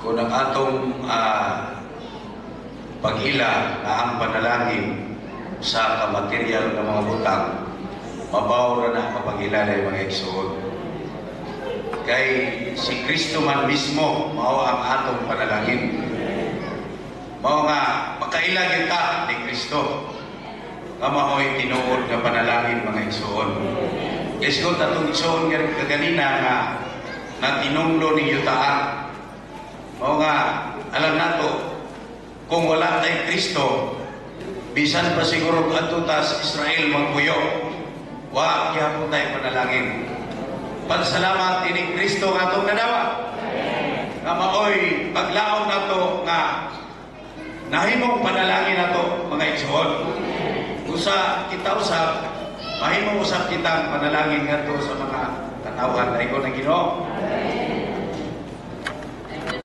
kung ang atong pag-ila na ang panalangin sa kamateryal ng mga butang, mabaw na mapag-ila na mga igsoon. Kay si Kristo man mismo mao ang atong panalangin. Mao nga makaila kita ni Kristo nga mao'y tinuod nga panalangin mga igsoon. Isgot atong igsoon nga kaganina nga tinunglo ni yutaan. Mao nga alam nato kung wala tay Kristo, bisan pa siguro adto ta sa Israel magpuyo, wa gyapon tay panalangin. Pansalamat ini Kristo nga atong nadawat. Nga maoy paglaom nato nga nahimong panalangin nato mga igsoon. Usa kita usab mahimong usab kitang panalangin ngadto sa mga katawhan ay ko ng Ginoo.